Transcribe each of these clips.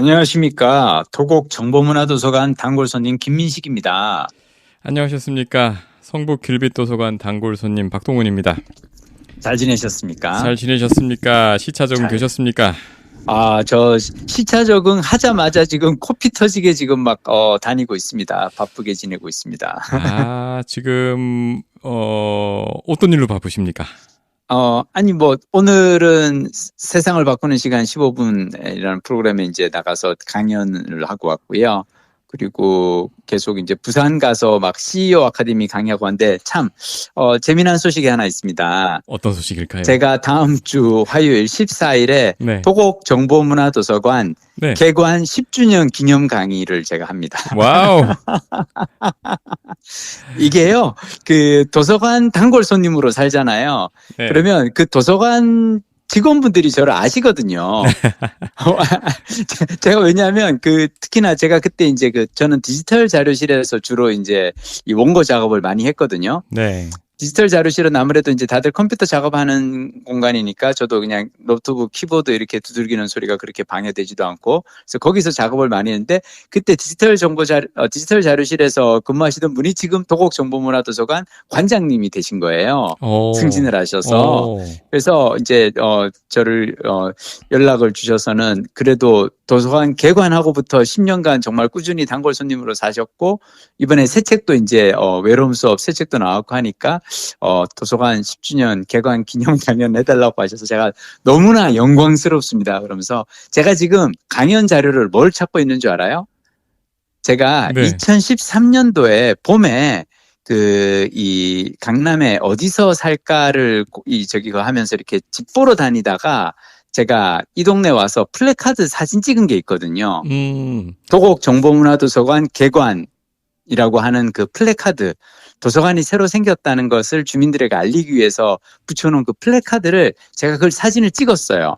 안녕하십니까. 토곡 정보문화도서관 단골 손님 김민식입니다. 안녕하셨습니까? 성북 길빛도서관 단골 손님 박동훈입니다. 잘 지내셨습니까? 잘 지내셨습니까? 시차 적응 잘. 되셨습니까? 저 시차 적응 하자마자 지금 코피 터지게 지금 막 다니고 있습니다. 바쁘게 지내고 있습니다. 지금 어떤 일로 바쁘십니까? 아니 뭐 오늘은 세상을 바꾸는 시간 15분이라는 프로그램에 이제 나가서 강연을 하고 왔고요. 그리고 계속 이제 부산 가서 막 CEO 아카데미 강의하고 왔는데 참 재미난 소식이 하나 있습니다. 어떤 소식일까요? 제가 다음 주 화요일 14일에 네. 토곡 정보문화도서관 네. 개관 10주년 기념 강의를 제가 합니다. 와우. 이게요, 그 도서관 단골 손님으로 살잖아요. 네. 그러면 그 도서관 직원분들이 저를 아시거든요. 제가 왜냐하면 특히나 제가 그때 이제 저는 디지털 자료실에서 주로 이제 이 원고 작업을 많이 했거든요. 네. 디지털 자료실은 아무래도 이제 다들 컴퓨터 작업하는 공간이니까 저도 그냥 노트북 키보드 이렇게 두들기는 소리가 그렇게 방해되지도 않고 그래서 거기서 작업을 많이 했는데 그때 디지털 자료실에서 근무하시던 분이 지금 도곡정보문화도서관 관장님이 되신 거예요. 승진을 하셔서. 그래서 이제 저를 연락을 주셔서는 그래도 도서관 개관하고부터 10년간 정말 꾸준히 단골 손님으로 사셨고 이번에 새 책도 이제 외로움 수업 새 책도 나왔고 하니까 도서관 10주년 개관 기념 강연 해달라고 하셔서 제가 너무나 영광스럽습니다. 그러면서 제가 지금 강연 자료를 뭘 찾고 있는 줄 알아요? 제가 네. 2013년도에 봄에 이 강남에 어디서 살까를 하면서 이렇게 집 보러 다니다가 제가 이 동네 와서 플래카드 사진 찍은 게 있거든요. 도곡 정보문화도서관 개관이라고 하는 그 플래카드, 도서관이 새로 생겼다는 것을 주민들에게 알리기 위해서 붙여놓은 그 플래카드를 제가 그걸 사진을 찍었어요.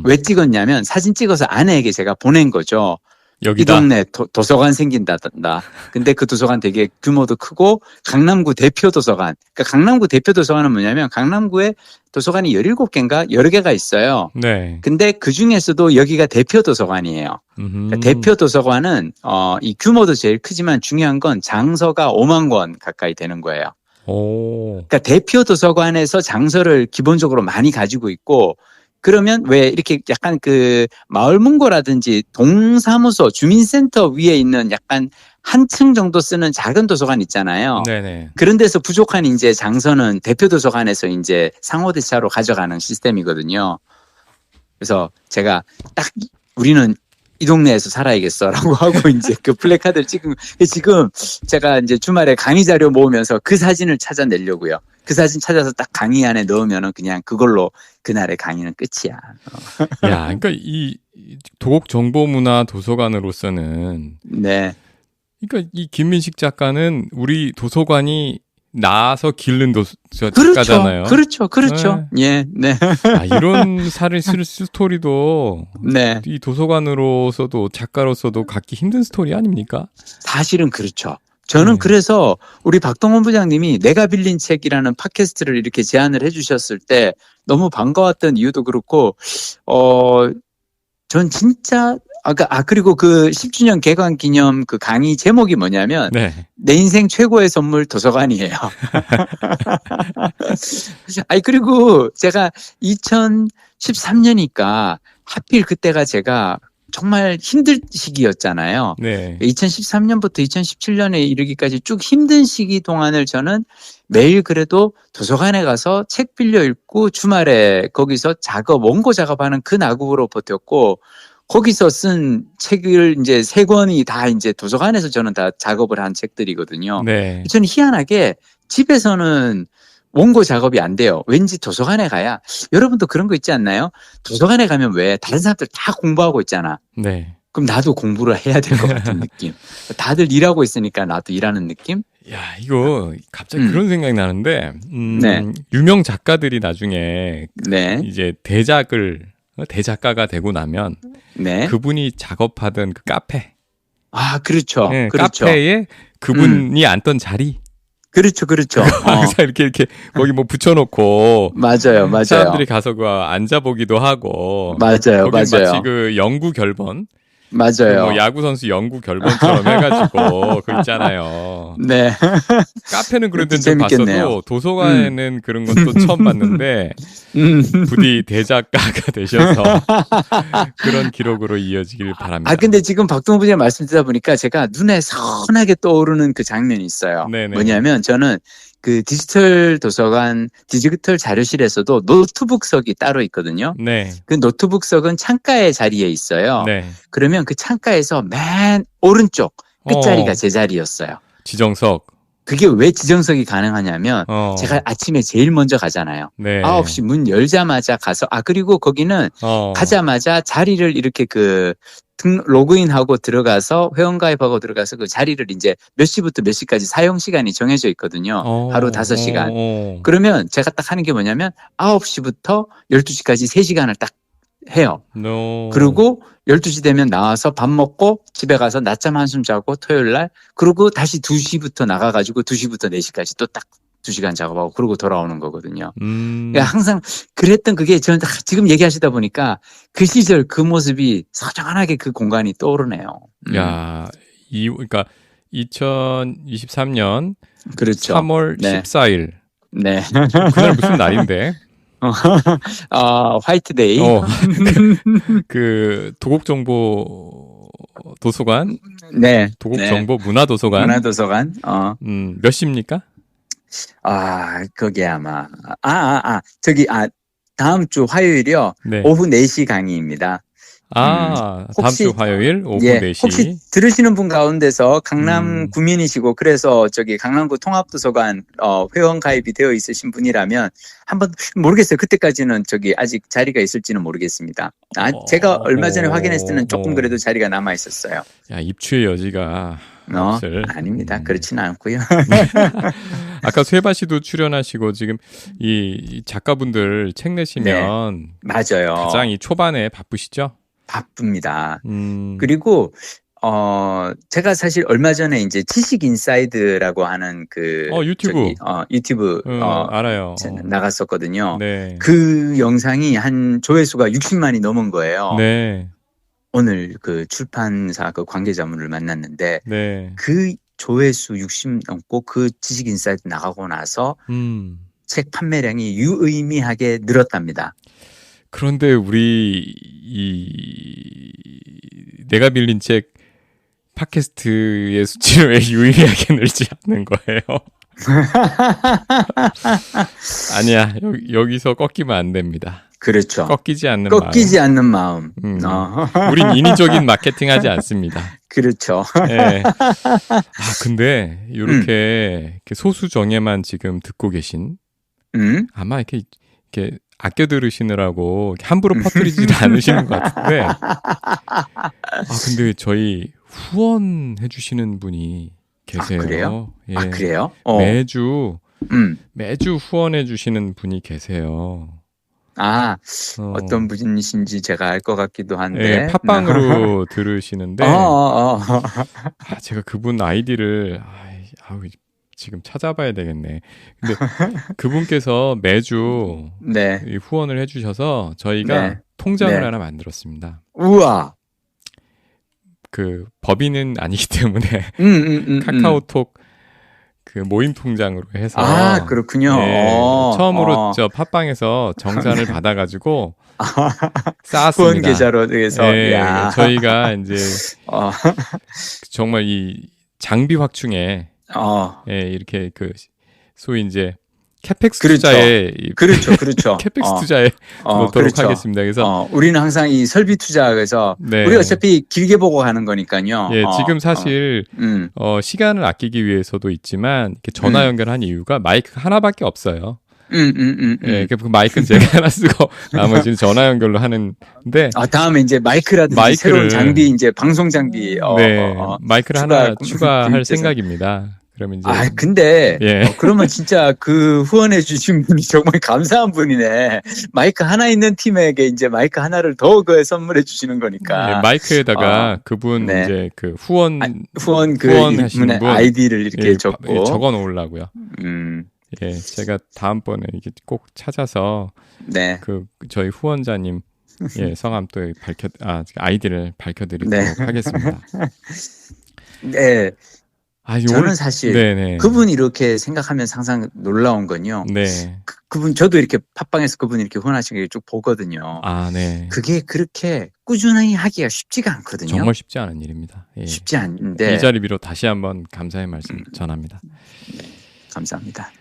왜 찍었냐면 사진 찍어서 아내에게 제가 보낸 거죠. 여기다. 이 동네 도서관 생긴다. 근데 그 도서관 되게 규모도 크고 강남구 대표 도서관. 그러니까 강남구 대표 도서관은 뭐냐면 강남구에 도서관이 17개인가 여러 개가 있어요. 네. 근데 그 중에서도 여기가 대표 도서관이에요. 그러니까 대표 도서관은 이 규모도 제일 크지만 중요한 건 장서가 5만 권 가까이 되는 거예요. 그러니까 대표 도서관에서 장서를 기본적으로 많이 가지고 있고 그러면 왜 이렇게 약간 마을 문고라든지 동사무소 주민센터 위에 있는 약간 한층 정도 쓰는 작은 도서관 있잖아요. 네네. 그런 데서 부족한 이제 장서는 대표 도서관에서 이제 상호대차로 가져가는 시스템이거든요. 그래서 제가 딱 우리는 이 동네에서 살아야겠어라고 하고 이제 그 플래카드를 지금 제가 이제 주말에 강의 자료 모으면서 그 사진을 찾아내려고요. 그 사진 찾아서 딱 강의 안에 넣으면은 그냥 그걸로 그날의 강의는 끝이야. 야, 그러니까 이 도곡 정보문화 도서관으로서는 네. 그러니까 이 김민식 작가는 우리 도서관이 나서 기른 작가잖아요. 그렇죠. 네. 예, 네. 이런 스토리도 네. 이 도서관으로서도 작가로서도 갖기 힘든 스토리 아닙니까? 사실은 그렇죠. 저는 그래서 우리 박동원 부장님이 내가 빌린 책이라는 팟캐스트를 이렇게 제안을 해주셨을 때 너무 반가웠던 이유도 그렇고, 전 진짜 그리고 그 10주년 개관 기념 그 강의 제목이 뭐냐면 네. 내 인생 최고의 선물 도서관이에요. 그리고 제가 2013년이니까 하필 그때가 제가 정말 힘든 시기였잖아요. 네. 2013년부터 2017년에 이르기까지 쭉 힘든 시기 동안을 저는 매일 그래도 도서관에 가서 책 빌려 읽고 주말에 거기서 원고 작업하는 그 나국으로 버텼고 거기서 쓴 책을 이제 3권이 다 이제 도서관에서 저는 다 작업을 한 책들이거든요. 네. 저는 희한하게 집에서는 원고 작업이 안 돼요. 왠지 도서관에 가야, 여러분도 그런 거 있지 않나요? 도서관에 가면 왜 다른 사람들 다 공부하고 있잖아. 네. 그럼 나도 공부를 해야 될 것 같은 느낌. 다들 일하고 있으니까 나도 일하는 느낌? 야, 이거 갑자기 그런 생각이 나는데, 네. 유명 작가들이 나중에 네. 이제 대작가가 되고 나면 네. 그분이 작업하던 그 카페. 그렇죠. 네, 그렇죠. 카페에 그분이 앉던 자리. 그렇죠. 항상 이렇게 거기 뭐 붙여놓고 맞아요. 사람들이 가서 앉아보기도 하고 맞아요. 거기 마치 그 연구 결번 맞아요. 뭐 야구 선수 연구 결번처럼 해가지고 그 있잖아요. 네. 카페는 그런 데는 그것도 좀 재밌겠네요. 봤어도 도서관에는 그런 건 또 처음 봤는데 부디 대작가가 되셔서 그런 기록으로 이어지길 바랍니다. 아, 근데 지금 박동훈 부장님 말씀 듣다 보니까 제가 눈에 선하게 떠오르는 그 장면이 있어요. 네네. 뭐냐면 저는 그 디지털 도서관, 디지털 자료실에서도 노트북석이 따로 있거든요. 네. 그 노트북석은 창가의 자리에 있어요. 네. 그러면 그 창가에서 맨 오른쪽 끝자리가 제 자리였어요. 지정석. 그게 왜 지정석이 가능하냐면 제가 아침에 제일 먼저 가잖아요. 네. 9시 문 열자마자 가서 그리고 거기는 가자마자 자리를 이렇게 로그인하고 들어가서 회원가입하고 들어가서 그 자리를 이제 몇 시부터 몇 시까지 사용 시간이 정해져 있거든요. 하루 5시간. 그러면 제가 딱 하는 게 뭐냐면 9시부터 12시까지 3시간을 딱 해요. 그리고 12시 되면 나와서 밥 먹고 집에 가서 낮잠 한숨 자고 토요일 날 그리고 다시 2시부터 나가가지고 2시부터 4시까지 또 딱 2시간 작업하고 그러고 돌아오는 거거든요. 그러니까 항상 그랬던 그게 저는 지금 얘기하시다 보니까 그 시절 그 모습이 서정한하게 그 공간이 떠오르네요. 야, 그러니까 2023년 그렇죠. 3월 네. 14일. 네. 그날 무슨 날인데? 화이트데이. 그 도곡정보 도서관. 네. 도곡정보 문화도서관. 문화도서관. 몇 시입니까? 거기 아마 저기 다음 주 화요일이요. 네. 오후 4시 강의입니다. 다음 주 화요일 오후 4시. 혹시 들으시는 분 가운데서 강남 구민이시고 그래서 저기 강남구 통합도서관 회원 가입이 되어 있으신 분이라면 한번 모르겠어요. 그때까지는 저기 아직 자리가 있을지는 모르겠습니다. 제가 얼마 전에 확인했을 때는 조금 그래도 자리가 남아 있었어요. 야, 입추의 여지가 없을. 아닙니다. 그렇지는 않고요. 아까 쇠바 씨도 출연하시고 지금 이 작가분들 책 내시면 맞아요. 가장 이 초반에 바쁘시죠? 바쁩니다. 그리고 제가 사실 얼마 전에 이제 지식 인사이드라고 하는 유튜브 유튜브 알아요. 나갔었거든요. 네. 그 영상이 한 조회수가 60만이 넘은 거예요. 네. 오늘 그 출판사 그 관계자분을 만났는데 네. 그 조회수 60 넘고 그 지식 인사이드 나가고 나서 책 판매량이 유의미하게 늘었답니다. 그런데 우리 내가 빌린 책 팟캐스트의 수치는 왜 유의미하게 늘지 않는 거예요? 아니야, 여기서 꺾이면 안 됩니다. 그렇죠. 꺾이지 않는 마음. 우린 인위적인 마케팅 하지 않습니다. 그렇죠. 네. 근데 이렇게 소수 정예만 지금 듣고 계신 아마 이렇게 아껴 들으시느라고 함부로 퍼뜨리지 않으시는 것 같은데 근데 저희 후원해 주시는 분이 계세요. 그래요? 예. 그래요? 매주 후원해 주시는 분이 계세요. 어떤 분이신지 제가 알 것 같기도 한데. 네, 팟빵으로 들으시는데 제가 그분 아이디를 지금 찾아봐야 되겠네. 근데 그분께서 매주 후원을 해주셔서 저희가 통장을 하나 만들었습니다. 우와. 그 법인은 아니기 때문에 카카오톡 그 모임 통장으로 해서 그렇군요. 네, 처음으로 저 팟빵에서 정산을 받아가지고 쌓았습니다. 후원 계좌로 해서 저희가 이제 정말 이 장비 확충에 이렇게 소위 이제 캐펙스 투자에 그렇죠. 캐펙스 투자에 넣도록 하겠습니다. 그래서 우리는 항상 이 설비 투자에서 우리 어차피 길게 보고 가는 거니까요. 지금 사실 시간을 아끼기 위해서도 있지만 이렇게 전화 연결한 이유가 마이크 하나밖에 없어요. 그 마이크는 제가 하나 쓰고 나머지는 전화 연결로 하는데 다음에 이제 마이크라든지 새로운 장비 이제 방송 장비 마이크를 하나 추가할 생각입니다. 그러면 이제 근데 그러면 진짜 그 후원해 주신 분이 정말 감사한 분이네. 마이크 하나 있는 팀에게 이제 마이크 하나를 더 선물해 주시는 거니까. 마이크에다가 그분 이제 그 후원하시는 분 아이디를 이렇게 적어 놓으려고요. 제가 다음번에 이게 꼭 찾아서 그 저희 후원자님 예, 성함 또 아이디를 밝혀드리도록 네. 하겠습니다. 네. 저는 오늘 사실 네네. 그분이 이렇게 생각하면 항상 놀라운 건요. 네. 그분 저도 이렇게 팟빵에서 그분이 이렇게 후원하신 게 쭉 보거든요. 네. 그게 그렇게 꾸준히 하기가 쉽지가 않거든요. 정말 쉽지 않은 일입니다. 예. 쉽지 않은데 이 자리 비로 다시 한번 감사의 말씀 전합니다. 네, 감사합니다.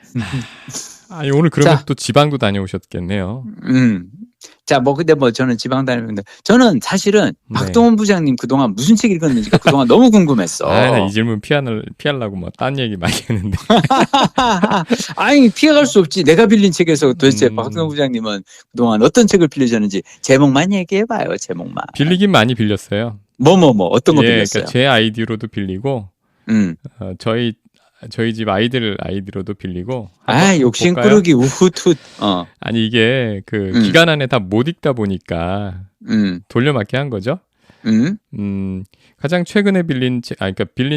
오늘 그러면 또 지방도 다녀오셨겠네요. 자, 근데 저는 지방 다니는데, 저는 사실은 박동원 부장님 그동안 무슨 책 읽었는지가 그동안 너무 궁금했어. 나 이 질문 피하려고 딴 얘기 많이 했는데. 아니, 피해갈 수 없지. 내가 빌린 책에서 도대체 박동원 부장님은 그동안 어떤 책을 빌리셨는지 제목만 얘기해봐요, 제목만. 빌리긴 많이 빌렸어요. 어떤 거 빌렸어요? 그러니까 제 아이디로도 빌리고, 저희 집 아이디로도 빌리고. 욕심꾸러기 우훗훗. 아니 이게 기간 안에 다 못 읽다 보니까 돌려막기 한 거죠. 가장 최근에 빌린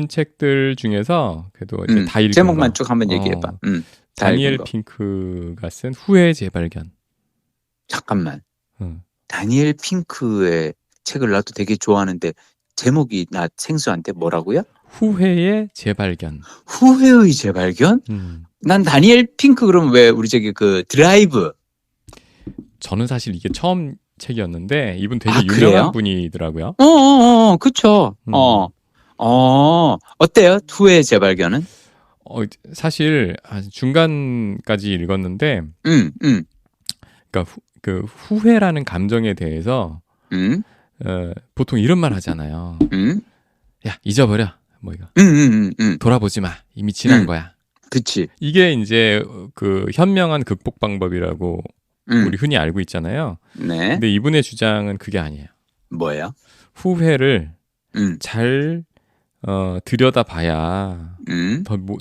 책들 중에서 그래도 이제 다 읽은 제목만 거. 쭉 한번 얘기해봐. 다니엘 핑크가 쓴 후회의 재발견. 잠깐만. 다니엘 핑크의 책을 나도 되게 좋아하는데 제목이 나 생소한데 뭐라고요? 후회의 재발견. 후회의 재발견? 난 다니엘 핑크 그러면 왜 우리 드라이브. 저는 사실 이게 처음 책이었는데 이분 되게 유명한 그래요? 분이더라고요. 그쵸. 어때요? 후회의 재발견은? 사실 중간까지 읽었는데, 그러니까 그 후회라는 감정에 대해서 보통 이런 말 하잖아요. 야, 잊어버려. 이거. 돌아보지 마. 이미 지난 거야. 그치. 이게 이제 현명한 극복 방법이라고 우리 흔히 알고 있잖아요. 네. 근데 이분의 주장은 그게 아니에요. 뭐예요? 후회를 잘 들여다봐야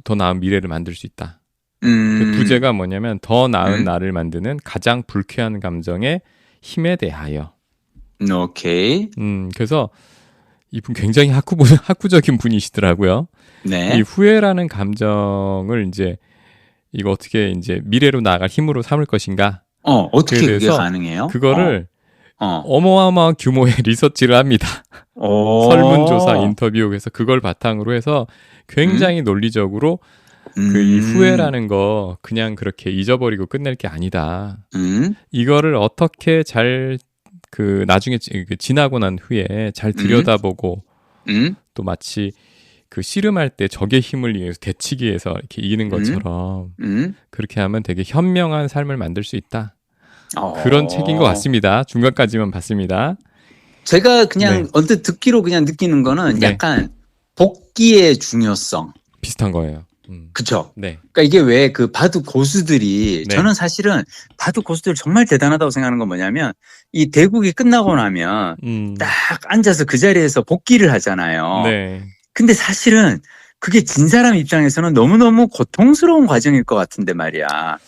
더 나은 미래를 만들 수 있다. 그 부제가 뭐냐면 더 나은 나를 만드는 가장 불쾌한 감정의 힘에 대하여. 오케이. 그래서 이분 굉장히 학구적인 분이시더라고요. 네. 이 후회라는 감정을 이거 어떻게 미래로 나아갈 힘으로 삼을 것인가? 어떻게 그게 가능해요? 그거를 어마어마한 규모의 리서치를 합니다. 설문조사, 인터뷰, 그래서 그걸 바탕으로 해서 굉장히 논리적으로 이 후회라는 거 그냥 그렇게 잊어버리고 끝낼 게 아니다. 이거를 어떻게 잘 나중에 지나고 난 후에 잘 들여다보고 또 마치 씨름할 때 적의 힘을 이용해서 대치기 위해서 이렇게 이기는 것처럼 그렇게 하면 되게 현명한 삶을 만들 수 있다. 그런 책인 것 같습니다. 중간까지만 봤습니다. 제가 그냥 언뜻 듣기로 그냥 느끼는 거는 약간 복기의 중요성. 비슷한 거예요. 그쵸? 네. 그러니까 이게 왜 바둑 고수들이 저는 사실은 바둑 고수들 정말 대단하다고 생각하는 건 뭐냐면 이 대국이 끝나고 나면 딱 앉아서 그 자리에서 복기를 하잖아요. 네. 근데 사실은 그게 진 사람 입장에서는 너무너무 고통스러운 과정일 것 같은데 말이야.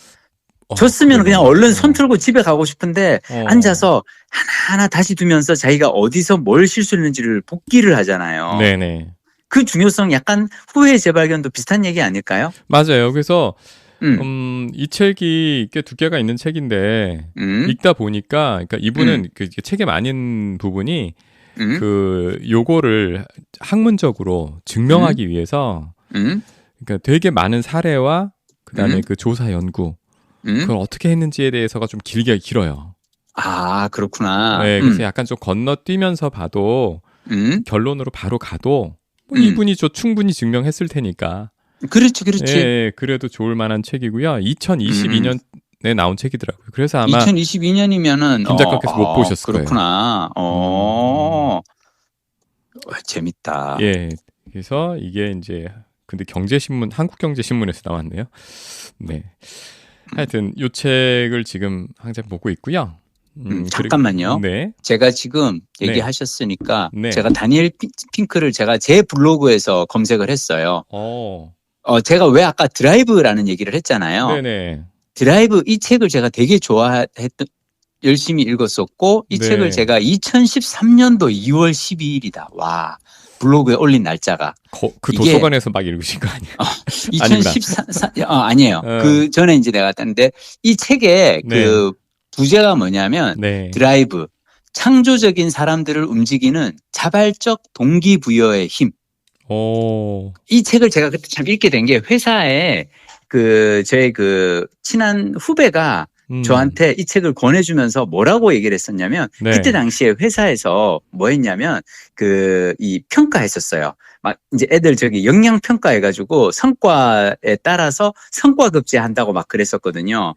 졌으면 그냥 얼른 손 틀고 집에 가고 싶은데 앉아서 하나하나 다시 두면서 자기가 어디서 뭘 실수했는지를 복기를 하잖아요. 네네. 그 중요성 약간 후회의 재발견도 비슷한 얘기 아닐까요? 맞아요. 그래서 이 책이 꽤 두께가 있는 책인데 읽다 보니까 그러니까 이분은 그 책의 많은 부분이 요거를 학문적으로 증명하기 위해서 그러니까 되게 많은 사례와 그다음에 그 조사 연구 그걸 어떻게 했는지에 대해서가 좀 길어요. 그렇구나. 네, 그래서 약간 좀 건너뛰면서 봐도 결론으로 바로 가도 이분이 충분히 증명했을 테니까. 그렇지. 예, 그래도 좋을 만한 책이고요. 2022년에 나온 책이더라고요. 그래서 아마 2022년이면은 김 작가께서 못 보셨을 그렇구나. 재밌다. 예, 그래서 이게 근데 한국경제신문에서 나왔네요. 네. 하여튼 이 책을 지금 항상 보고 있고요. 잠깐만요. 네. 제가 지금 얘기하셨으니까 네. 제가 다니엘 핑크를 제가 제 블로그에서 검색을 했어요. 제가 왜 아까 드라이브라는 얘기를 했잖아요. 네네. 드라이브 이 책을 제가 되게 열심히 읽었었고 이 책을 제가 2013년도 2월 12일이다. 와. 블로그에 올린 날짜가. 그 도서관에서 막 읽으신 거 아니에요? 2014, 아니에요. 그 전에 내가 땄는데 이 책의 그 부제가 뭐냐면 드라이브. 창조적인 사람들을 움직이는 자발적 동기부여의 힘. 이 책을 제가 그때 참 읽게 된 게 회사에 저의 친한 후배가 저한테 이 책을 권해주면서 뭐라고 얘기를 했었냐면, 네. 그때 당시에 회사에서 뭐 했냐면, 이 평가했었어요. 막 이제 애들 역량 평가해가지고 성과에 따라서 성과 급제한다고 막 그랬었거든요.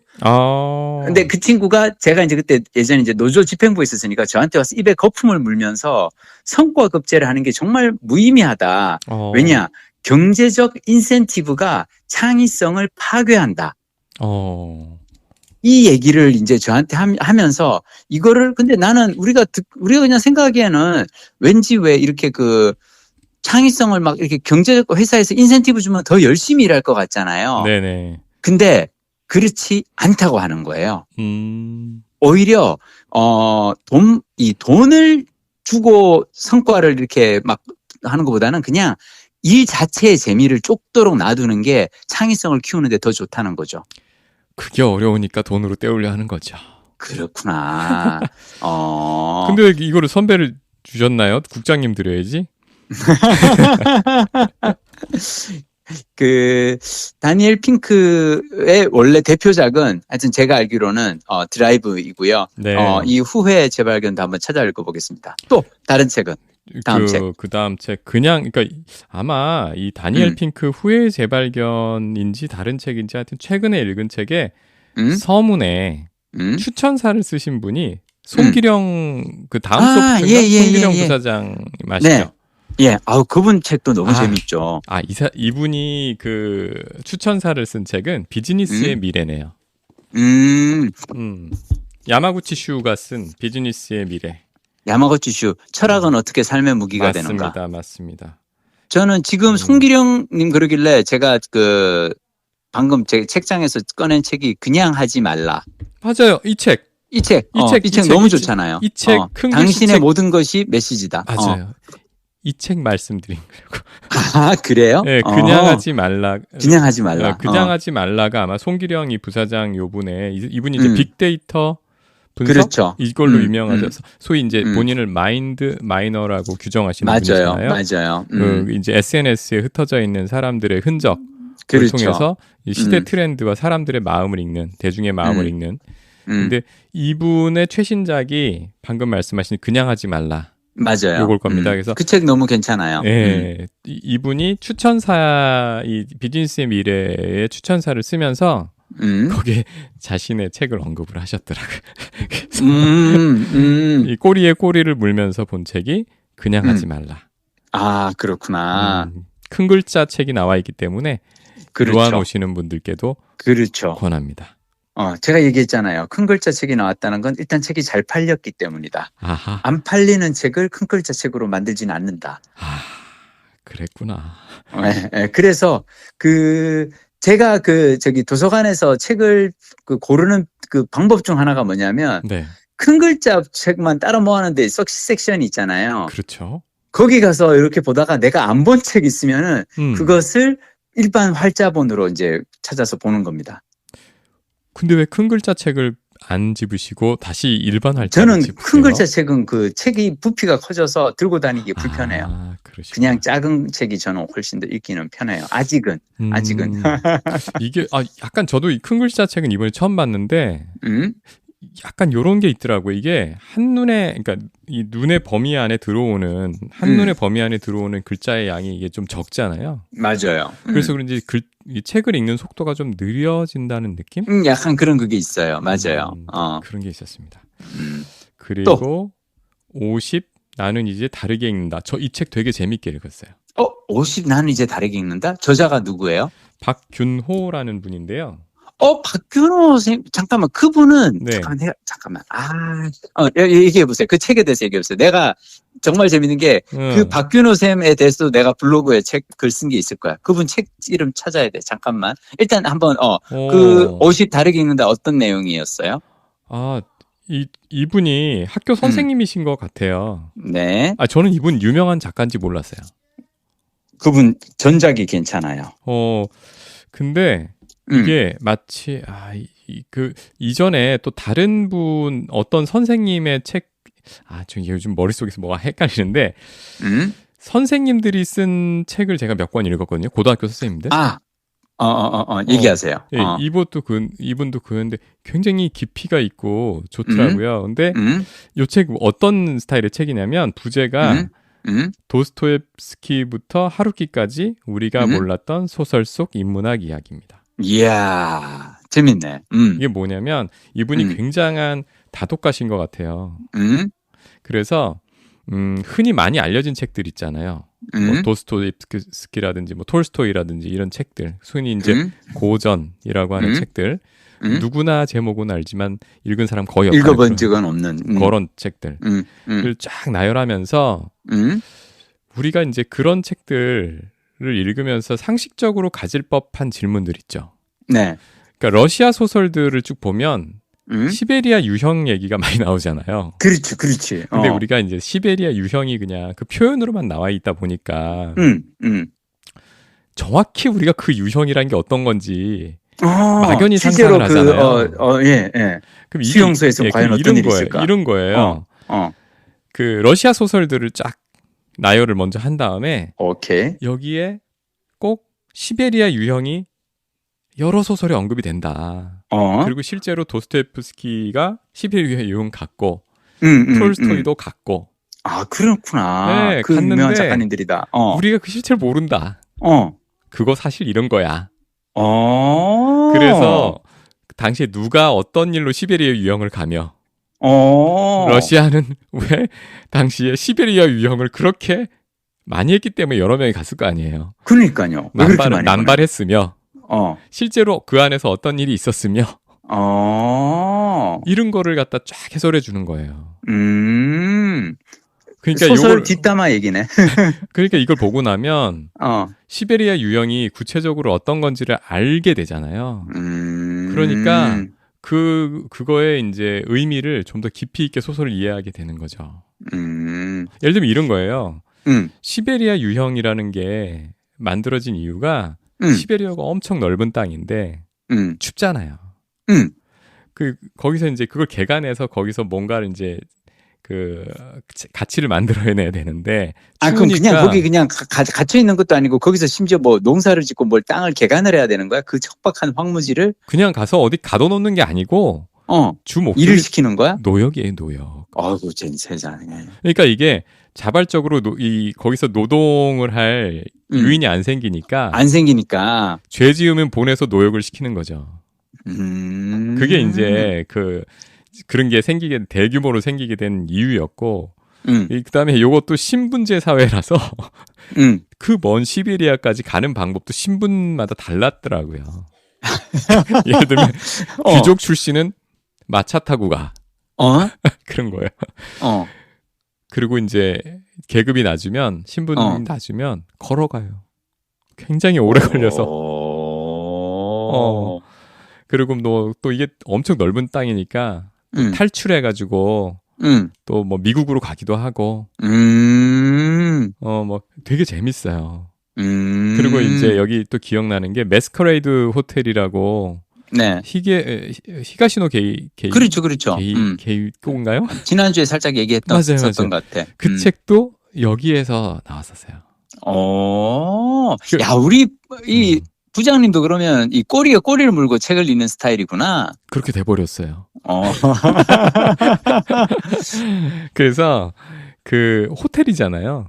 근데 그 친구가 제가 이제 그때 예전에 이제 노조 집행부에 있었으니까 저한테 와서 입에 거품을 물면서 성과 급제를 하는 게 정말 무의미하다. 왜냐? 경제적 인센티브가 창의성을 파괴한다. 이 얘기를 이제 저한테 하면서 이거를 근데 나는 우리가 그냥 생각하기에는 왠지 왜 이렇게 창의성을 막 이렇게 경제적 회사에서 인센티브 주면 더 열심히 일할 것 같잖아요. 네네. 근데 그렇지 않다고 하는 거예요. 오히려 돈을 주고 성과를 이렇게 막 하는 것보다는 그냥 일 자체의 재미를 쫓도록 놔두는 게 창의성을 키우는데 더 좋다는 거죠. 그게 어려우니까 돈으로 때우려 하는 거죠. 그렇구나. 근데 이거를 선배를 주셨나요? 국장님 드려야지. 다니엘 핑크의 원래 대표작은 하여튼 제가 알기로는 드라이브이고요. 네. 이 후회 재발견도 한번 찾아 읽어보겠습니다. 또 다른 책은? 다음 책. 그 다음 책 그러니까 아마 이 다니엘 핑크 후회 재발견인지 다른 책인지 하여튼 최근에 읽은 책에 서문에 추천사를 쓰신 분이 송기령 다음 소프트인가? 송기령 부사장 맞시죠? 네. 예, 그분 책도 너무 재밌죠. 이분이 추천사를 쓴 책은 비즈니스의 미래네요. 야마구치 슈가 쓴 비즈니스의 미래. 야마구치 슈, 철학은 어떻게 삶의 무기가 되는가. 맞습니다. 저는 지금 송기령님 그러길래 제가 방금 제 책장에서 꺼낸 책이 그냥 하지 말라. 맞아요, 이 책 너무 좋잖아요. 이 책 큰 당신의 모든 것이 메시지다. 맞아요. 이 책 말씀드리려고. 그래요? 네, 그냥 하지 말라. 그냥 하지 말라. 그냥 하지 말라가 아마 송기령 이 부사장 요분에 이분이 이제 빅데이터 분석 그렇죠. 이걸로 유명하셔서 소위 이제 본인을 마인드 마이너라고 규정하시는 분이잖아요. 맞아요. 이제 SNS에 흩어져 있는 사람들의 흔적을 그렇죠. 통해서 이 시대 트렌드와 사람들의 마음을 읽는 대중의 마음을 읽는. 근데 이분의 최신작이 방금 말씀하신 그냥 하지 말라. 맞아요. 요걸 겁니다. 그래서 그 책 너무 괜찮아요. 네, 이분이 이 비즈니스의 미래의 추천사를 쓰면서 거기에 자신의 책을 언급을 하셨더라고요. 이 꼬리에 꼬리를 물면서 본 책이 그냥 하지 말라. 그렇구나. 큰 글자 책이 나와 있기 때문에 그렇죠. 놓아놓으시는 분들께도 그렇죠. 권합니다. 제가 얘기했잖아요. 큰 글자 책이 나왔다는 건 일단 책이 잘 팔렸기 때문이다. 안 팔리는 책을 큰 글자 책으로 만들지는 않는다. 그랬구나. 네, 그래서 제가 도서관에서 책을 고르는 방법 중 하나가 뭐냐면 큰 글자 책만 따로 모아놓는데 섹션이 있잖아요. 그렇죠. 거기 가서 이렇게 보다가 내가 안 본 책 있으면은 그것을 일반 활자본으로 이제 찾아서 보는 겁니다. 근데 왜 큰 글자 책을 안 집으시고 다시 일반 활자를 저는 집으세요? 큰 글자 책은 책이 부피가 커져서 들고 다니기 불편해요. 그냥 작은 책이 저는 훨씬 더 읽기는 편해요. 아직은. 이게 약간 저도 이 큰 글자 책은 이번에 처음 봤는데 약간 요런 게 있더라고요. 이게 한눈에 그러니까 이 눈의 범위 안에 들어오는 한눈의 범위 안에 들어오는 글자의 양이 이게 좀 적잖아요. 맞아요. 그래서 그런지 이 책을 읽는 속도가 좀 느려진다는 느낌? 약간 그런 그게 있어요. 맞아요. 그런 게 있었습니다. 그리고 50 나는 이제 다르게 읽는다. 저 이 책 되게 재밌게 읽었어요. 50 나는 이제 다르게 읽는다? 저자가 누구예요? 박균호라는 분인데요. 박균호 선생님, 잠깐만, 그분은, 잠깐만, 얘기해보세요. 그 책에 대해서 얘기해보세요. 내가 정말 재밌는 게, 박균호 쌤에 대해서 내가 블로그에 글 쓴 게 있을 거야. 그분 책 이름 찾아야 돼. 잠깐만. 일단 한번, 50 다르게 읽는다 어떤 내용이었어요? 이분이 학교 선생님이신 것 같아요. 네. 저는 이분 유명한 작가인지 몰랐어요. 그분 전작이 괜찮아요. 근데, 이게 마치 이전에 또 다른 분 어떤 선생님의 책 저 요즘 머릿속에서 뭐가 헷갈리는데, 음? 선생님들이 쓴 책을 제가 몇 권 읽었거든요. 고등학교 선생님들. 얘기하세요. 예, 이분도 그런데 굉장히 깊이가 있고 좋더라고요. 근데 요 책 어떤 스타일의 책이냐면 부제가 도스토옙스키부터 하루키까지 우리가 몰랐던 소설 속 인문학 이야기입니다. 이야, 재밌네. 이게 뭐냐면 이분이 굉장한 다독가신 것 같아요. 그래서 흔히 많이 알려진 책들 있잖아요. 뭐 도스토옙스키라든지 뭐 톨스토이라든지 이런 책들, 흔히 이제 고전이라고 하는 책들, 누구나 제목은 알지만 읽은 사람 거의 없는 읽어본 적은 없는 그런 책들을 쫙 나열하면서 우리가 이제 그런 책들을 읽으면서 상식적으로 가질 법한 질문들 있죠. 네. 그러니까 러시아 소설들을 쭉 보면 시베리아 유형 얘기가 많이 나오잖아요. 그렇지, 그렇지. 근데 우리가 이제 시베리아 유형이 그냥 그 표현으로만 나와 있다 보니까 정확히 우리가 그 유형이란 게 어떤 건지 막연히 상상을 하잖아요. 그럼 수용소에서 과연 어떤 일이 있을까? 이런 거예요. 그 러시아 소설들을 쫙 나열을 먼저 한 다음에 여기에 꼭 시베리아 유형이 여러 소설에 언급이 된다. 그리고 실제로 도스토옙스키가 시베리아 유형 같고 톨스토이도 같고. 아, 그렇구나. 네, 그 유명한 작가님들이다. 우리가 그 실체를 모른다. 그거 사실 이런 거야. 그래서 당시에 누가 어떤 일로 시베리아 유형을 가며 러시아는 왜 당시에 시베리아 유형을 그렇게 많이 했기 때문에 여러 명이 갔을 거 아니에요. 그러니까요. 남발했으며 실제로 그 안에서 어떤 일이 있었으며 이런 거를 갖다 쫙 해설해 주는 거예요. 그러니까 소설 뒷담화 얘기네. 그러니까 이걸 보고 나면 시베리아 유형이 구체적으로 어떤 건지를 알게 되잖아요. 그러니까 그거의 이제 의미를 좀 더 깊이 있게 소설을 이해하게 되는 거죠. 예를 들면 이런 거예요. 시베리아 유형이라는 게 만들어진 이유가 시베리아가 엄청 넓은 땅인데 춥잖아요. 거기서 이제 그걸 개간해서 거기서 뭔가를 이제 그 가치를 만들어내야 되는데 그럼 그냥 거기 그냥 갇혀 있는 것도 아니고 거기서 심지어 뭐 농사를 짓고 뭘 땅을 개간을 해야 되는 거야? 그 척박한 황무지를 그냥 가서 어디 가둬놓는 게 아니고 주 목적이 일을 시키는 거야? 노역이에요, 노역. 아이고, 세상에. 그러니까 이게 자발적으로 거기서 노동을 할 유인이 안 생기니까 죄 지으면 보내서 노역을 시키는 거죠. 그게 이제 그런 게 대규모로 생기게 된 이유였고, 그다음에 요것도 신분제 사회라서 그 먼 시베리아까지 가는 방법도 신분마다 달랐더라고요. 예를 들면 귀족 출신은 마차 타고 가. 그런 거예요. 그리고 이제 계급이 낮으면 신분이 낮으면 걸어가요. 굉장히 오래 걸려서. 그리고 또 이게 엄청 넓은 땅이니까 탈출해가지고 또 뭐 미국으로 가기도 하고 뭐 되게 재밌어요. 그리고 이제 여기 또 기억나는 게 메스커레이드 호텔이라고 히가시노 게이 그렇죠. 게이인가요? 지난주에 살짝 얘기했던 맞아요. 것 같아. 그 책도 여기에서 나왔었어요. 야, 우리 이 부장님도 그러면 이 꼬리를 물고 책을 읽는 스타일이구나. 그렇게 돼버렸어요. 그래서 그 호텔이잖아요.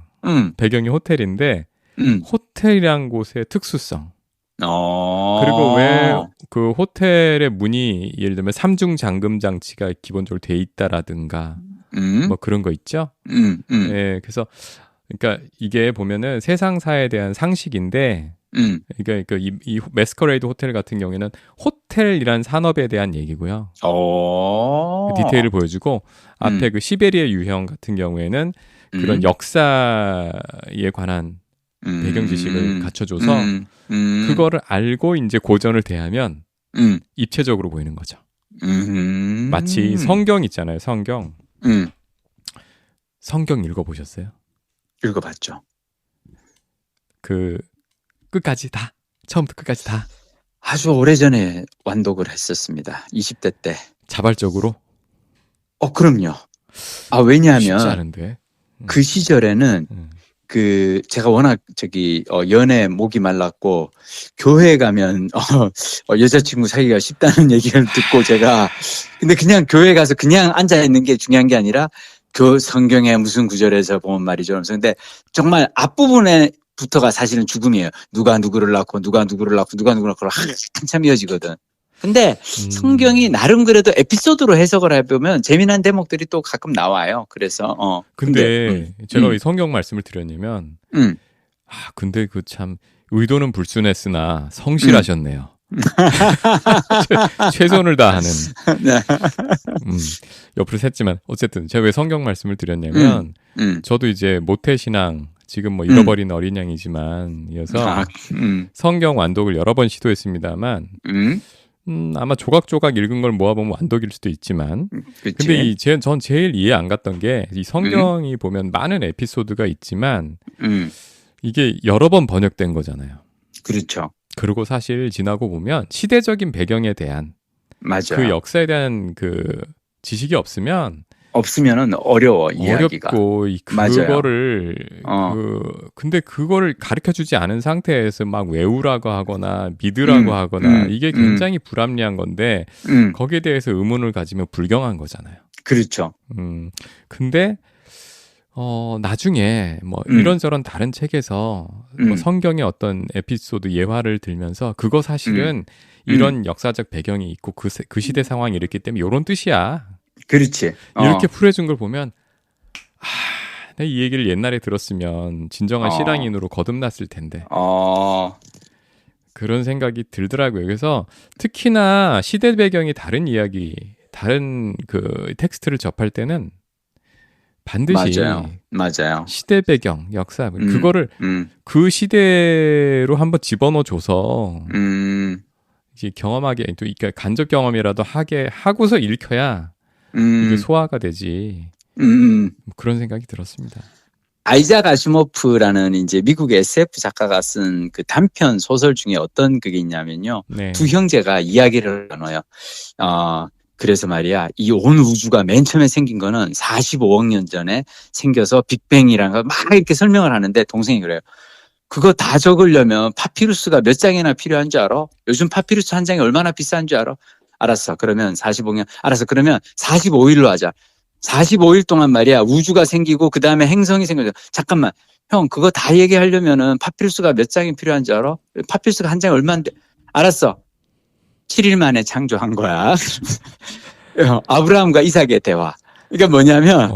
배경이 호텔인데 호텔이란 곳의 특수성. 그리고 왜 그 호텔의 문이 예를 들면 삼중 잠금 장치가 기본적으로 돼 있다라든가 뭐 그런 거 있죠. 예, 그래서 그러니까 이게 보면은 세상사에 대한 상식인데. 그러니까 이 메스커레이드 호텔 같은 경우에는 호텔이란 산업에 대한 얘기고요. 그 디테일을 보여주고 앞에 그 시베리아 유형 같은 경우에는 그런 역사에 관한 배경 지식을 갖춰줘서 그거를 알고 이제 고전을 대하면 입체적으로 보이는 거죠. 마치 성경 있잖아요. 성경 읽어보셨어요? 읽어봤죠. 끝까지 다 처음부터 끝까지 다 아주 오래전에 완독을 했었습니다. 20대 때. 자발적으로? 그럼요. 아, 쉽지 왜냐하면 않은데. 그 시절에는 제가 워낙 연애 목이 말랐고 교회에 가면 여자친구 사귀기가 쉽다는 얘기를 듣고 제가 근데 그냥 교회 가서 그냥 앉아 있는 게 중요한 게 아니라 그 성경의 무슨 구절에서 보면 말이죠. 근데 정말 앞부분에부터가 사실은 죽음이에요. 누가 누구를 낳고 누가 누구를 낳고 누가 누구를 낳고 한참 이어지거든. 근데 성경이 나름 그래도 에피소드로 해석을 해보면 재미난 대목들이 또 가끔 나와요. 그래서 근데 제가 왜 성경 말씀을 드렸냐면 근데 그 참 의도는 불순했으나 성실하셨네요. 최선을 다하는. 네. 옆으로 샜지만 어쨌든 제가 왜 성경 말씀을 드렸냐면 저도 이제 모태신앙 지금 뭐 잃어버린 어린 양이지만 이어서 성경 완독을 여러 번 시도했습니다만 아마 조각조각 읽은 걸 모아보면 완독일 수도 있지만 그치. 근데 전 제일 이해 안 갔던 게 이 성경이 보면 많은 에피소드가 있지만 이게 여러 번 번역된 거잖아요. 그렇죠. 그리고 사실 지나고 보면 시대적인 배경에 대한 맞아요. 그 역사에 대한 그 지식이 없으면은 어려워 이야기가. 어렵고 그거를 근데 그거를 가르쳐 주지 않은 상태에서 막 외우라고 하거나 믿으라고 하거나 이게 굉장히 불합리한 건데 거기에 대해서 의문을 가지면 불경한 거잖아요. 그렇죠. 근데 나중에 뭐 이런저런 다른 책에서 뭐 성경의 어떤 에피소드 예화를 들면서 그거 사실은 이런 역사적 배경이 있고 그 시대 상황이 이랬기 때문에 이런 뜻이야. 그렇지. 이렇게 풀어준 걸 보면 내가 이 얘기를 옛날에 들었으면 진정한 실랑인으로 거듭났을 텐데. 그런 생각이 들더라고요. 그래서 특히나 시대 배경이 다른 이야기, 다른 그 텍스트를 접할 때는 반드시 맞아요. 시대 배경, 역사 그거를 그 시대로 한번 집어넣어줘서 이제 경험하게 또 그러니까 간접 경험이라도 하고서 읽혀야 이게 소화가 되지. 뭐 그런 생각이 들었습니다. 아이작 아시모프라는 이제 미국의 SF 작가가 쓴 그 단편 소설 중에 어떤 그게 있냐면요. 네. 두 형제가 이야기를 나눠요. 그래서 말이야, 이 온 우주가 맨 처음에 생긴 거는 45억 년 전에 생겨서 빅뱅이라는 거 막 이렇게 설명을 하는데 동생이 그래요. 그거 다 적으려면 파피루스가 몇 장이나 필요한 줄 알아? 요즘 파피루스 한 장이 얼마나 비싼 줄 알아? 알았어. 그러면 45년. 알았어. 그러면 45일로 하자. 45일 동안 말이야. 우주가 생기고 그 다음에 행성이 생겨서 잠깐만. 형 그거 다 얘기하려면은 파피루스가 몇 장이 필요한 줄 알아? 파피루스가 한 장이 얼마인데? 알았어. 7일 만에 창조한 거야. 아브라함과 이삭의 대화. 그러니까 뭐냐면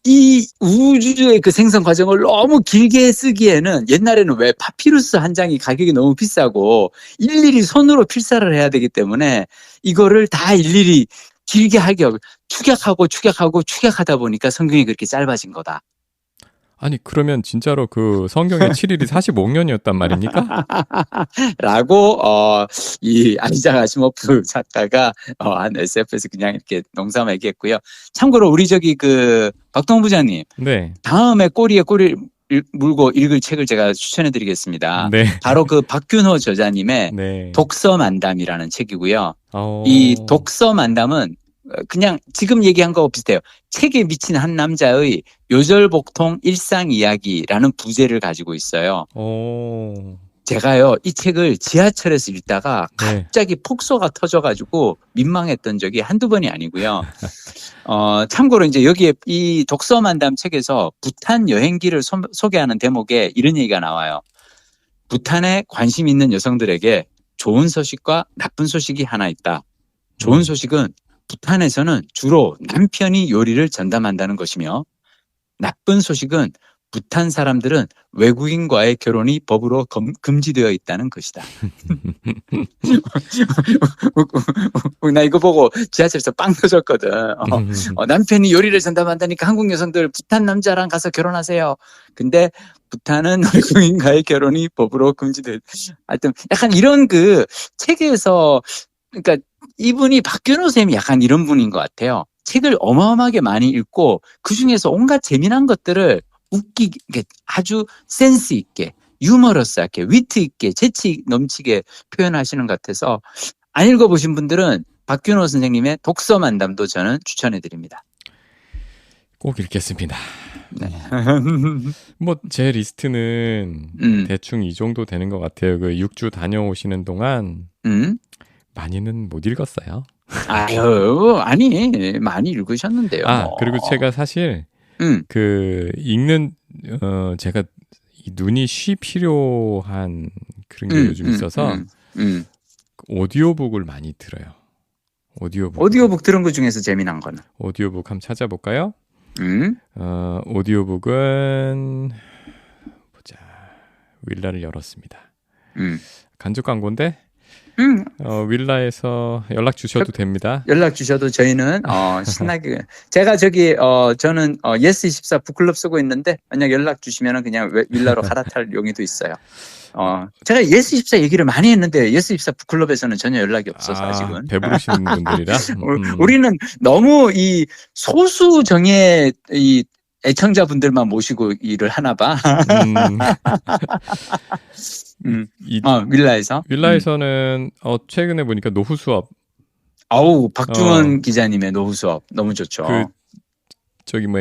이 우주의 그 생성 과정을 너무 길게 쓰기에는 옛날에는 왜 파피루스 한 장이 가격이 너무 비싸고 일일이 손으로 필사를 해야 되기 때문에 이거를 다 일일이 길게 하기 축약하다 보니까 성경이 그렇게 짧아진 거다. 아니 그러면 진짜로 그 성경의 7일이 45년이었단 말입니까? 라고 이 아이작 아시모프 작가가 한 SF에서 그냥 이렇게 농담 얘기했고요. 참고로 우리 그 박동훈 부장님, 네. 다음에 꼬리에 꼬리를 물고 읽을 책을 제가 추천해드리겠습니다. 네. 바로 그 박균호 저자님의 네. 독서만담이라는 책이고요. 이 독서만담은 그냥 지금 얘기한 거하고 비슷해요. 책에 미친 한 남자의 요절복통 일상 이야기라는 부제를 가지고 있어요. 제가요, 이 책을 지하철에서 읽다가 갑자기 폭소가 터져가지고 민망했던 적이 한두 번이 아니고요. 참고로 이제 여기에 이 독서만담 책에서 부탄 여행기를 소개하는 대목에 이런 얘기가 나와요. 부탄에 관심 있는 여성들에게 좋은 소식과 나쁜 소식이 하나 있다. 좋은 소식은 부탄에서는 주로 남편이 요리를 전담한다는 것이며 나쁜 소식은 부탄 사람들은 외국인과의 결혼이 법으로 금지되어 있다는 것이다. 나 이거 보고 지하철에서 빵 터졌거든. 남편이 요리를 전담한다니까 한국 여성들 부탄 남자랑 가서 결혼하세요. 근데 부탄은 외국인과의 결혼이 법으로 금지되어 있다. 하여튼 약간 이런 그 책에서 그러니까 이분이 박균호 선생님이 약간 이런 분인 것 같아요. 책을 어마어마하게 많이 읽고 그중에서 온갖 재미난 것들을 웃기게 아주 센스 있게 유머러스하게 위트 있게 재치 넘치게 표현하시는 것 같아서 안 읽어보신 분들은 박균호 선생님의 독서만담도 저는 추천해드립니다. 꼭 읽겠습니다. 네. 뭐 제 리스트는 대충 이 정도 되는 것 같아요. 그 6주 다녀오시는 동안 많이는 못 읽었어요. 아유, 아니 많이 읽으셨는데요. 뭐. 그리고 제가 사실 그 읽는 제가 이 눈이 쉬 필요한 그런 게 요즘 있어서 오디오북을 많이 들어요. 오디오북 들은 것 중에서 재미난 거는? 오디오북 한번 찾아볼까요? 오디오북은 보자. 윌라를 열었습니다. 간접 광고인데 윌라에서 연락 주셔도 됩니다. 연락 주셔도 저희는 신나게 제가 저는 예스24 북클럽 쓰고 있는데 만약 연락 주시면은 그냥 윌라로 갈아탈 용의도 있어요. 제가 예스24 얘기를 많이 했는데 예스24 북클럽에서는 전혀 연락이 없어서 아직은 배부르신 분들이라 우리는 너무 이 소수 정예 이 애청자분들만 모시고 일을 하나 봐. 윌라에서는 최근에 보니까 노후 수업. 박중원 기자님의 노후 수업 너무 좋죠.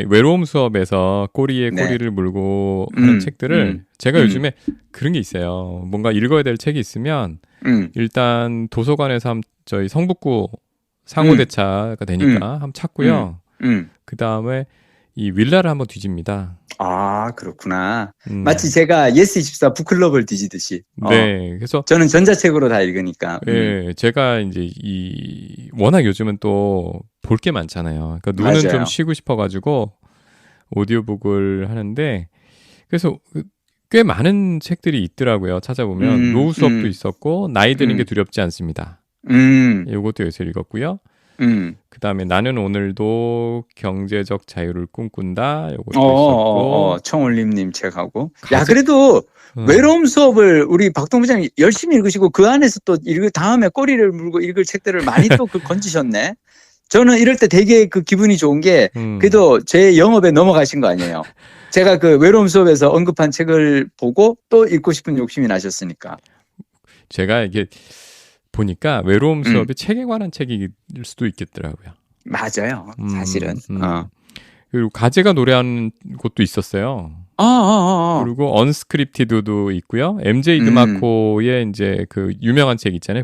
외로움 수업에서 꼬리에 네. 꼬리를 물고 하는 책들을 제가 요즘에 그런 게 있어요. 뭔가 읽어야 될 책이 있으면 일단 도서관에서 저희 성북구 상호대차가 되니까 한번 찾고요. 그 다음에 이 윌라를 한번 뒤집니다. 그렇구나. 마치 제가 예스24 북클럽을 뒤지듯이. 네, 그래서 저는 전자책으로 다 읽으니까. 네, 제가 이제 워낙 요즘은 또 볼 게 많잖아요. 그러니까 눈은 맞아요. 좀 쉬고 싶어가지고 오디오북을 하는데 그래서 꽤 많은 책들이 있더라고요. 찾아보면 노후 수업도 있었고 나이 드는 게 두렵지 않습니다. 이것도 요새 읽었고요. 그 다음에 나는 오늘도 경제적 자유를 꿈꾼다. 요것도 있었고. 청올림님 책하고. 그래도 외로움 수업을 우리 박동 부장님 열심히 읽으시고 그 안에서 또 다음에 꼬리를 물고 읽을 책들을 많이 또 건지셨네. 저는 이럴 때 되게 그 기분이 좋은 게 그래도 제 영업에 넘어가신 거 아니에요. 제가 그 외로움 수업에서 언급한 책을 보고 또 읽고 싶은 욕심이 나셨으니까. 제가 이게 보니까 외로움 수업이 책에 관한 책일 수도 있겠더라고요. 맞아요. 사실은. 그리고 가제가 노래하는 곳도 있었어요. 그리고 언스크립티드도 있고요. MJ 드마코의 이제 그 유명한 책 있잖아요.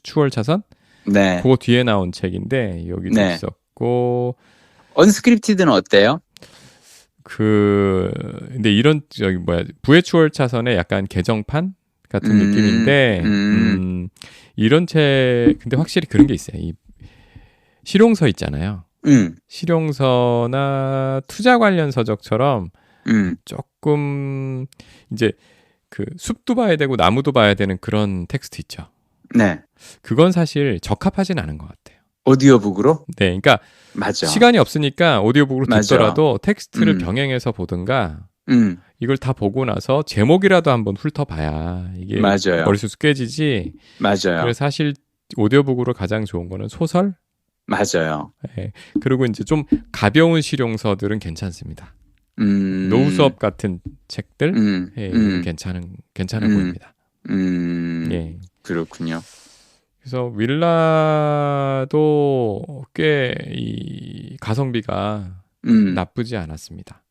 추월 차선. 네. 그거 뒤에 나온 책인데 여기도 있었고. 언스크립티드는 어때요? 근데 이런 부의 추월 차선의 약간 개정판 같은 느낌인데 이런 책 근데 확실히 그런 게 있어요. 이 실용서 있잖아요. 실용서나 투자 관련 서적처럼 조금 이제 그 숲도 봐야 되고 나무도 봐야 되는 그런 텍스트 있죠. 네. 그건 사실 적합하진 않은 것 같아요. 오디오북으로? 네, 그러니까 맞아. 시간이 없으니까 오디오북으로 듣더라도 텍스트를 병행해서 보든가 이걸 다 보고 나서 제목이라도 한번 훑어봐야 이게 맞아요. 머릿속에 꿰지지. 맞아요. 그래서 사실 오디오북으로 가장 좋은 거는 소설. 맞아요. 네. 그리고 이제 좀 가벼운 실용서들은 괜찮습니다. 노후 수업 같은 책들 괜찮아 보입니다. 예. 그렇군요. 그래서 윌라도 꽤 이 가성비가 나쁘지 않았습니다.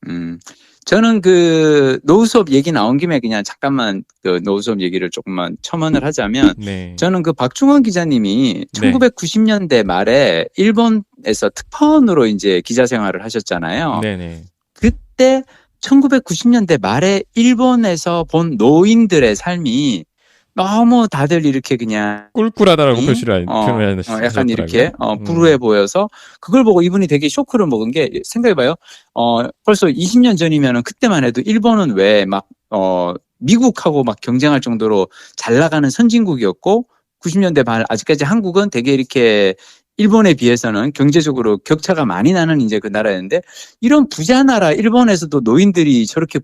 저는 그 노후 수업 얘기 나온 김에 그냥 잠깐만 그 노후 수업 얘기를 조금만 첨언을 하자면 저는 그 박중원 기자님이 1990년대 말에 일본에서 특파원으로 이제 기자 생활을 하셨잖아요. 네네. 그때 1990년대 말에 일본에서 본 노인들의 삶이 너무 다들 이렇게 그냥 꿀꿀하다라고 표현을 하셨더라고요. 약간 이렇게 불우해 보여서 그걸 보고 이분이 되게 쇼크를 먹은 게 생각해봐요. 벌써 20년 전이면은 그때만 해도 일본은 왜 막 미국하고 막 경쟁할 정도로 잘 나가는 선진국이었고 90년대 말 아직까지 한국은 되게 이렇게 일본에 비해서는 경제적으로 격차가 많이 나는 이제 그 나라였는데 이런 부자 나라 일본에서도 노인들이 저렇게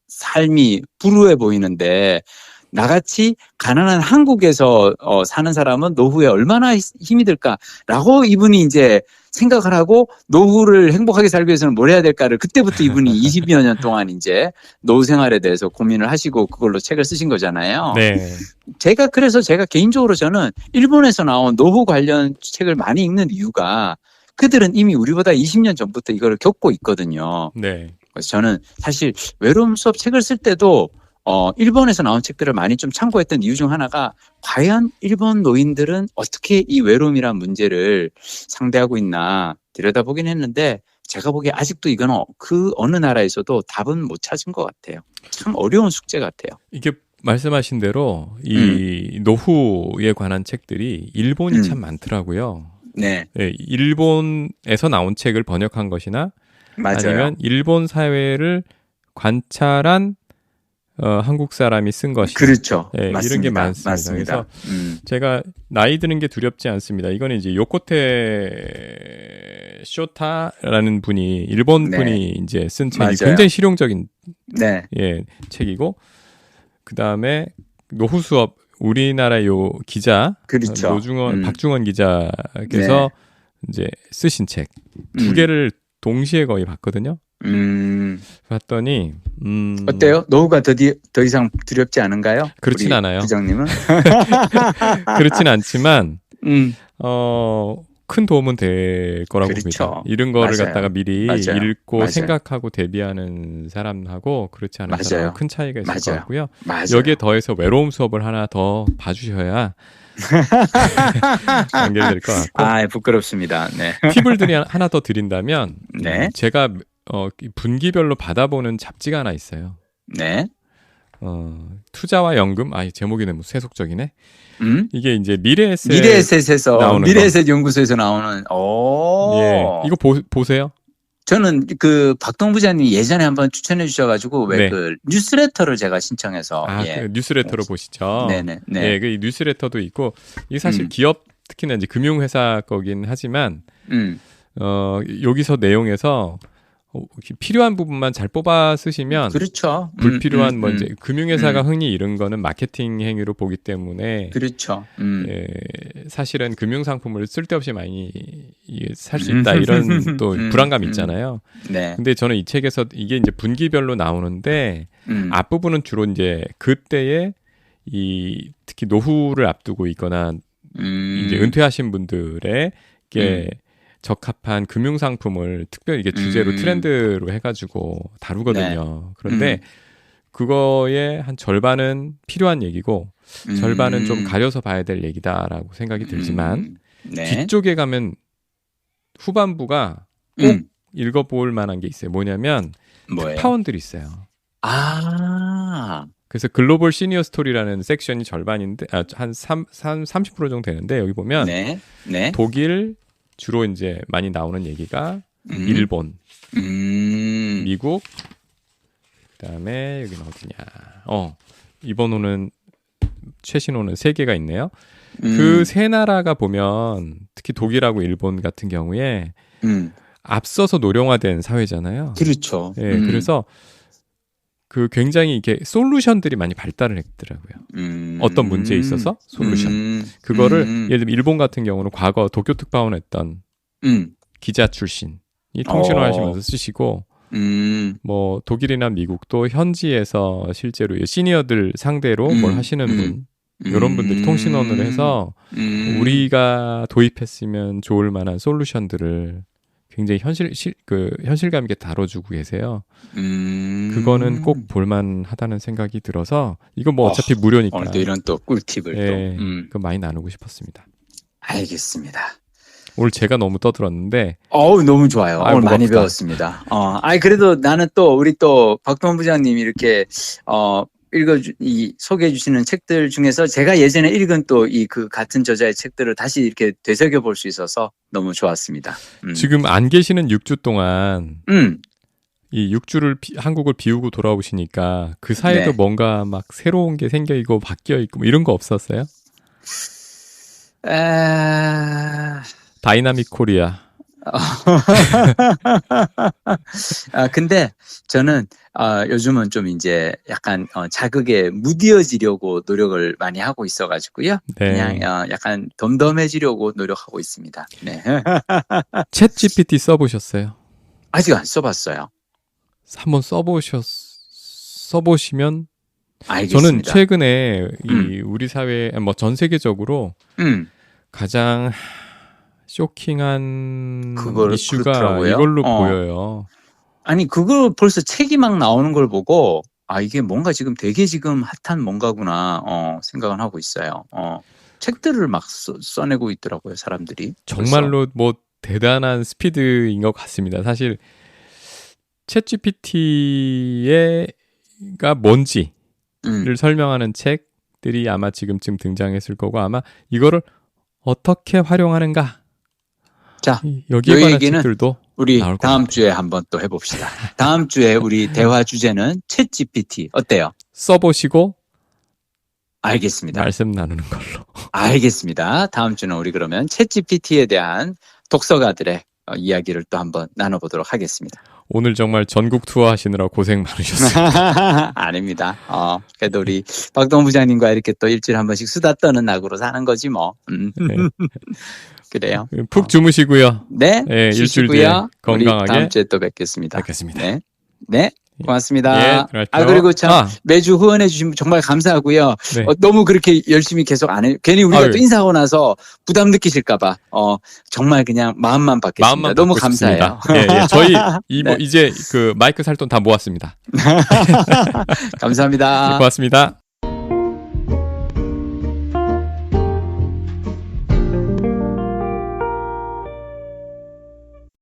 삶이 불우해 보이는데 나같이 가난한 한국에서 사는 사람은 노후에 얼마나 힘이 들까라고 이분이 이제 생각을 하고 노후를 행복하게 살기 위해서는 뭘 해야 될까를 그때부터 이분이 20여 년 동안 이제 노후 생활에 대해서 고민을 하시고 그걸로 책을 쓰신 거잖아요. 네. 그래서 제가 개인적으로 저는 일본에서 나온 노후 관련 책을 많이 읽는 이유가 그들은 이미 우리보다 20년 전부터 이걸 겪고 있거든요. 네. 그래서 저는 사실 외로움 수업 책을 쓸 때도 일본에서 나온 책들을 많이 좀 참고했던 이유 중 하나가 과연 일본 노인들은 어떻게 이 외로움이란 문제를 상대하고 있나 들여다보긴 했는데 제가 보기에 아직도 이거는 그 어느 나라에서도 답은 못 찾은 것 같아요. 참 어려운 숙제 같아요. 이게 말씀하신 대로 이 노후에 관한 책들이 일본이 참 많더라고요. 네. 네, 일본에서 나온 책을 번역한 것이나 맞아요. 아니면 일본 사회를 관찰한 한국 사람이 쓴 것이 그렇죠. 네, 맞습니다. 이런 게 많습니다. 맞습니다. 그래서 제가 나이 드는 게 두렵지 않습니다. 이거는 이제 요코테 쇼타라는 분이 일본 네. 분이 이제 쓴 책이 맞아요. 굉장히 실용적인 네. 예, 책이고 그 다음에 노후 수업 우리나라 요 기자 그렇죠. 박중원 기자께서 이제 쓰신 책 두 개를 동시에 거의 봤거든요. 봤더니 어때요? 노후가 더 이상 두렵지 않은가요? 그렇진 우리 않아요. 부장님은? 그렇진 않지만 큰 도움은 될 거라고 그렇죠. 봅니다. 이런 거를 맞아요. 갖다가 미리 맞아요. 읽고 맞아요. 생각하고 대비하는 사람하고 그렇지 않은 맞아요. 사람하고 큰 차이가 있을 것 같고요. 맞아요. 여기에 더해서 외로움 수업을 하나 더 봐주셔야 연결될 것 같고. 아, 부끄럽습니다. 네. 팁을 하나 더 드린다면 네. 제가 분기별로 받아보는 잡지가 하나 있어요. 네. 투자와 연금. 제목이 너무 세속적이네. 이게 이제 미래에셋 미래에셋에서 미래에셋 연구소에서 나오는. 예, 이거 보세요. 저는 그 박동 부장님이 예전에 한번 추천해 주셔가지고 왜 그 뉴스레터를 제가 신청해서 그 뉴스레터로 보시죠. 네네. 네. 예, 그 뉴스레터도 있고 이게 사실 기업 특히나 이제 금융회사 거긴 하지만 여기서 내용에서 필요한 부분만 잘 뽑아 쓰시면 그렇죠. 불필요한 뭐 이제 금융회사가 흔히 이런 거는 마케팅 행위로 보기 때문에 그렇죠. 예, 사실은 금융상품을 쓸데없이 많이 살 수 있다 이런 또 불안감이 있잖아요. 네. 근데 저는 이 책에서 이게 이제 분기별로 나오는데 앞부분은 주로 이제 그때의 특히 노후를 앞두고 있거나 이제 은퇴하신 분들의 이게 적합한 금융상품을 특별히 이게 주제로 트렌드로 해가지고 다루거든요. 그런데 그거의 한 절반은 필요한 얘기고 절반은 좀 가려서 봐야 될 얘기다라고 생각이 들지만 뒤쪽에 가면 후반부가 꼭 읽어볼 만한 게 있어요. 뭐냐면 특파원들이 있어요. 그래서 글로벌 시니어 스토리라는 섹션이 절반인데 한 30% 정도 되는데 여기 보면 독일 주로 이제 많이 나오는 얘기가 일본, 미국, 그다음에 여기는 어디냐? 이번 호는 최신 호는 3개가 있네요. 그 세 나라가 보면 특히 독일하고 일본 같은 경우에 앞서서 노령화된 사회잖아요. 그렇죠. 예, 그래서 그 굉장히 이게 솔루션들이 많이 발달을 했더라고요. 어떤 문제에 있어서 솔루션. 그거를 예를 들면 일본 같은 경우는 과거 도쿄 특파원 했던 기자 출신이 통신을 하시면서 쓰시고 뭐 독일이나 미국도 현지에서 실제로 시니어들 상대로 뭘 하시는 분 이런 분들이 통신원으로 해서 우리가 도입했으면 좋을 만한 솔루션들을 굉장히 현실감 있게 다뤄주고 계세요. 그거는 꼭 볼만하다는 생각이 들어서 이거 뭐 어차피 무료니까. 오늘 또 이런 또 꿀팁을 또. 그거 많이 나누고 싶었습니다. 알겠습니다. 오늘 제가 너무 떠들었는데. 너무 좋아요. 오늘 무겁다. 많이 배웠습니다. 그래도 나는 또 우리 또 박동원 부장님이 이렇게 소개해 주시는 책들 중에서 제가 예전에 읽은 또 그 같은 저자의 책들을 다시 이렇게 되새겨 볼 수 있어서 너무 좋았습니다. 지금 안 계시는 6주 동안 이 6주를 한국을 비우고 돌아오시니까 그 사이에도 뭔가 막 새로운 게 생겨 있고 바뀌어 있고 뭐 이런 거 없었어요? 다이나믹 코리아. 근데 저는 요즘은 좀 이제 약간 자극에 무디어지려고 노력을 많이 하고 있어가지고요. 그냥 약간 덤덤해지려고 노력하고 있습니다. 네. 챗 GPT 써보셨어요? 아직 안 써봤어요. 한번 써보시면 알겠습니다. 저는 최근에 이 우리 사회 뭐 전 세계적으로 가장 쇼킹한 그걸 이슈가 그렇더라고요. 이걸로 보여요. 아니 그걸 벌써 책이 막 나오는 걸 보고 이게 뭔가 지금 되게 지금 핫한 뭔가구나 생각은 하고 있어요. 책들을 막 써내고 있더라고요, 사람들이. 정말로 벌써. 뭐 대단한 스피드인 것 같습니다. 사실 챗GPT가 뭔지를 설명하는 책들이 아마 지금쯤 등장했을 거고 아마 이거를 어떻게 활용하는가. 자, 여기에 관한 책들도 우리 나올 다음 것 주에 한번 또 해봅시다. 다음 주에 우리 대화 주제는 챗GPT 어때요? 써보시고 알겠습니다. 말씀 나누는 걸로. 알겠습니다. 다음 주는 우리 그러면 챗GPT에 대한 독서가들의 이야기를 또 한번 나눠보도록 하겠습니다. 오늘 정말 전국 투어 하시느라 고생 많으셨습니다. 아닙니다. 그래도 우리 박동 부장님과 이렇게 또 일주일에 한 번씩 수다 떠는 낙으로 사는 거지 뭐. 네. 그래요. 푹 주무시고요. 네. 일주일 뒤에 건강하게. 우리 다음 주에 또 뵙겠습니다. 네. 네. 고맙습니다. 예, 그리고 참 매주 후원해 주시면 정말 감사하고요. 네. 너무 그렇게 열심히 계속 안 해요. 괜히 우리가 또 인사하고 나서 부담 느끼실까 봐. 정말 그냥 마음만 받겠습니다. 너무 감사해요. 예. 저희 이제 그 마이크 살 돈 다 모았습니다. 감사합니다. 네, 고맙습니다.